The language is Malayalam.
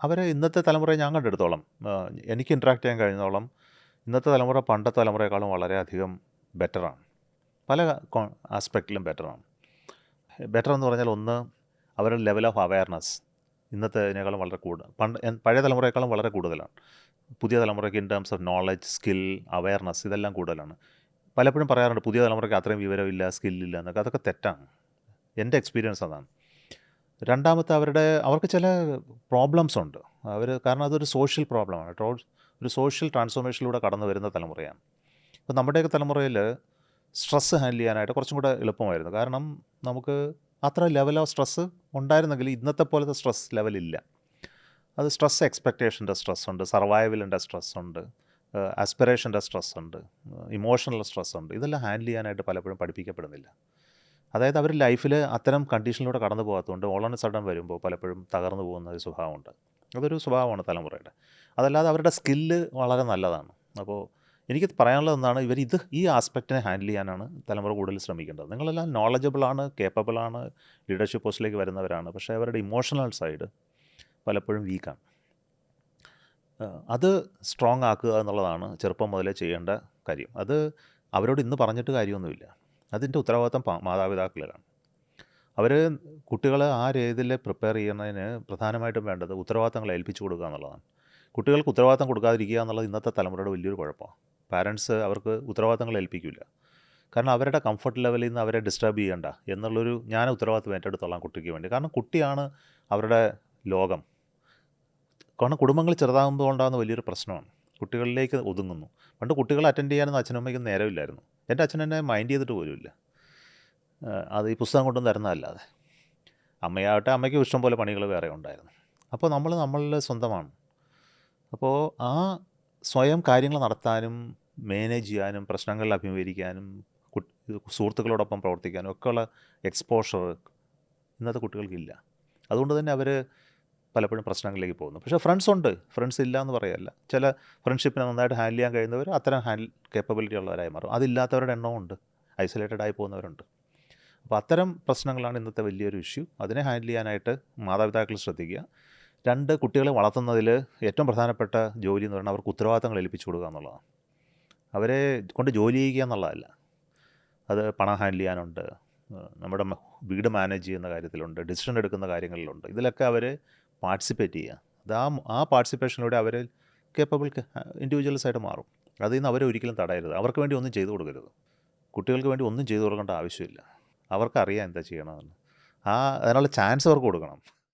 അവരെ ഇന്നത്തെ തലമുറയെ ഞാൻ കണ്ടെടുത്തോളം എനിക്ക് ഇൻട്രാക്ട് ചെയ്യാൻ കഴിയുന്നോളം ഇന്നത്തെ തലമുറ പണ്ടത്തെ തലമുറയെക്കാളും വളരെയധികം ബെറ്ററാണ്. പല ആസ്പെക്റ്റിലും ബെറ്ററാണ്. ബെറ്റർ എന്ന് പറഞ്ഞാൽ ഒന്ന്, അവരുടെ ലെവൽ ഓഫ് അവയർനെസ് ഇന്നത്തേതിനേക്കാളും വളരെ പഴയ തലമുറയെക്കാളും വളരെ കൂടുതലാണ്. പുതിയ തലമുറയ്ക്ക് in terms of knowledge, skill, awareness ഇതെല്ലാം കൂടുതലാണ്. പലപ്പോഴും പറയാറുണ്ട് പുതിയ തലമുറയ്ക്ക് അത്രയും വിവരമില്ല, സ്കില്ലില്ല എന്നൊക്കെ. അതൊക്കെ തെറ്റാണ്. എൻ്റെ എക്സ്പീരിയൻസ് അതാണ്. രണ്ടാമത്തെ അവർക്ക് ചില പ്രോബ്ലംസ് ഉണ്ട്. കാരണം അതൊരു സോഷ്യൽ പ്രോബ്ലമാണ്. ഒരു സോഷ്യൽ ട്രാൻസ്ഫോർമേഷനിലൂടെ കടന്നു വരുന്ന തലമുറയാണ്. ഇപ്പോൾ നമ്മുടെയൊക്കെ തലമുറയിൽ സ്ട്രെസ്സ് ഹാൻഡിൽ ചെയ്യാനായിട്ട് കുറച്ചും കൂടെ എളുപ്പമായിരുന്നു. കാരണം നമുക്ക് അത്ര ലെവൽ ഓഫ് സ്ട്രെസ്സ് ഉണ്ടായിരുന്നെങ്കിൽ ഇന്നത്തെ പോലത്തെ സ്ട്രെസ് ലെവലില്ല. അത് സ്ട്രെസ് എക്സ്പെക്റ്റേഷൻ്റെ സ്ട്രെസ്സുണ്ട്, സർവൈവലിൻ്റെ സ്ട്രെസ്സുണ്ട്, ആസ്പിറേഷൻ്റെ സ്ട്രെസ്സുണ്ട്, ഇമോഷണൽ സ്ട്രെസ്സുണ്ട്. ഇതെല്ലാം ഹാൻഡിൽ ചെയ്യാനായിട്ട് പലപ്പോഴും പഠിപ്പിക്കപ്പെടുന്നില്ല. അതായത് അവർ ലൈഫിൽ അത്തരം കണ്ടീഷനിലൂടെ കടന്നു പോകാത്തതുകൊണ്ട് ഓൾ ഓൺ എ സഡൻ വരുമ്പോൾ പലപ്പോഴും തകർന്നു പോകുന്ന ഒരു സ്വഭാവമുണ്ട്. അതൊരു സ്വഭാവമാണ് തലമുറയുടെ. അതല്ലാതെ അവരുടെ സ്കില്ല് വളരെ നല്ലതാണ്. അപ്പോൾ എനിക്ക് പറയാനുള്ളത് എന്താണ്, ഈ ആസ്പെക്റ്റിനെ ഹാൻഡിൽ ചെയ്യാനാണ് തലമുറ കൂടുതൽ ശ്രമിക്കേണ്ടത്. നിങ്ങളെല്ലാം നോളജബിളാണ്, കേപ്പബിളാണ്, ലീഡർഷിപ്പ് പോസ്റ്റിലേക്ക് വരുന്നവരാണ്. പക്ഷേ അവരുടെ ഇമോഷണൽ സൈഡ് പലപ്പോഴും വീക്കാണ്. അത് സ്ട്രോങ് ആക്കുക എന്നുള്ളതാണ് ചെറുപ്പം മുതലേ ചെയ്യേണ്ട കാര്യം. അത് അവരോട് ഇന്ന് പറഞ്ഞിട്ട് കാര്യമൊന്നുമില്ല. അതിൻ്റെ ഉത്തരവാദിത്തം മാതാപിതാക്കളിലാണ്. അവർ കുട്ടികളെ ആ രീതിയിൽ പ്രിപ്പയർ ചെയ്യുന്നതിന് പ്രധാനമായിട്ടും വേണ്ടത് ഉത്തരവാദിത്തങ്ങൾ ഏൽപ്പിച്ചു കൊടുക്കുക എന്നുള്ളതാണ്. കുട്ടികൾക്ക് ഉത്തരവാദിത്തം കൊടുക്കാതിരിക്കുക എന്നുള്ളത് ഇന്നത്തെ തലമുറയുടെ വലിയൊരു കുഴപ്പമാണ്. പാരൻസ് അവർക്ക് ഉത്തരവാദിത്തങ്ങൾ ഏൽപ്പിക്കില്ല. കാരണം അവരുടെ കംഫർട്ട് ലെവലിൽ നിന്ന് അവരെ ഡിസ്റ്റർബ് ചെയ്യേണ്ട എന്നുള്ളൊരു ഞാൻ ഉത്തരവാദിത്തം ഏറ്റെടുത്തോളാം കുട്ടിക്ക് വേണ്ടി. കാരണം കുട്ടിയാണ് അവരുടെ ലോകം. കാരണം കുടുംബങ്ങൾ ചെറുതാകുമ്പോൾ ഉണ്ടാകുന്ന വലിയൊരു പ്രശ്നമാണ്. കുട്ടികളിലേക്ക് ഒതുങ്ങുന്നു. പണ്ട് കുട്ടികളെ അറ്റൻഡ് ചെയ്യാനൊന്നും അച്ഛനും അമ്മയ്ക്കും നേരമില്ലായിരുന്നു. എൻ്റെ അച്ഛൻ എന്നെ മൈൻഡ് ചെയ്തിട്ട് പോലുമില്ല. അത് ഈ പുസ്തകം കൊണ്ടൊന്നും തരുന്നതല്ലാതെ. അമ്മയാവട്ടെ, അമ്മയ്ക്ക് ഇഷ്ടം പോലെ പണികൾ വേറെ ഉണ്ടായിരുന്നു. അപ്പോൾ നമ്മളിൽ സ്വന്തമാണ്. അപ്പോൾ ആ സ്വയം കാര്യങ്ങൾ നടത്താനും മാനേജ് ചെയ്യാനും പ്രശ്നങ്ങളിൽ അഭിമുഖീകരിക്കാനും സുഹൃത്തുക്കളോടൊപ്പം പ്രവർത്തിക്കാനും ഒക്കെയുള്ള എക്സ്പോഷർ ഇന്നത്തെ കുട്ടികൾക്കില്ല. അതുകൊണ്ട് തന്നെ അവർ പലപ്പോഴും പ്രശ്നങ്ങളിലേക്ക് പോകുന്നു. പക്ഷേ ഫ്രണ്ട്സ് ഇല്ല എന്ന് പറയല്ല. ചില ഫ്രണ്ട്ഷിപ്പിനെ നന്നായിട്ട് ഹാൻഡിൽ ചെയ്യാൻ കഴിയുന്നവർ അത്തരം കേപ്പബിലിറ്റി ഉള്ളവരായി മാറും. അതില്ലാത്തവരുടെ എണ്ണവും ഉണ്ട്. ഐസൊലേറ്റഡ് ആയി പോകുന്നവരുണ്ട്. അപ്പോൾ അത്തരം പ്രശ്നങ്ങളാണ് ഇന്നത്തെ വലിയൊരു ഇഷ്യൂ. അതിനെ ഹാൻഡിൽ ചെയ്യാനായിട്ട് മാതാപിതാക്കൾ ശ്രദ്ധിക്കുക. 2, കുട്ടികളെ വളർത്തുന്നതിൽ ഏറ്റവും പ്രധാനപ്പെട്ട ജോലി എന്ന് പറയുന്നത് അവർക്ക് ഉത്തരവാദിത്തങ്ങൾ ഏൽപ്പിച്ചു കൊടുക്കുക എന്നുള്ളതാണ്. അവരെ കൊണ്ട് ജോലി ചെയ്യുക എന്നുള്ളതല്ല. അത് പണം ഹാൻഡിൽ ചെയ്യാനുണ്ട്, നമ്മുടെ വീട് മാനേജ് ചെയ്യുന്ന കാര്യത്തിലുണ്ട്, ഡിസിഷൻ എടുക്കുന്ന കാര്യങ്ങളിലുണ്ട്. ഇതിലൊക്കെ അവർ പാർട്ടിസിപ്പേറ്റ് ചെയ്യുക. ആ പാർട്ടിസിപ്പേഷനിലൂടെ അവർ കേപ്പബിൾ ഇൻഡിവിജ്വൽസായിട്ട് മാറും. അതിൽ നിന്ന് അവരെ ഒരിക്കലും തടയരുത്. അവർക്ക് വേണ്ടി ഒന്നും ചെയ്തു കൊടുക്കരുത്. കുട്ടികൾക്ക് വേണ്ടി ഒന്നും ചെയ്തു കൊടുക്കേണ്ട ആവശ്യമില്ല. അവർക്കറിയാം എന്താ ചെയ്യണമെന്ന്. അതിനുള്ള ചാൻസ് അവർക്ക് കൊടുക്കണം.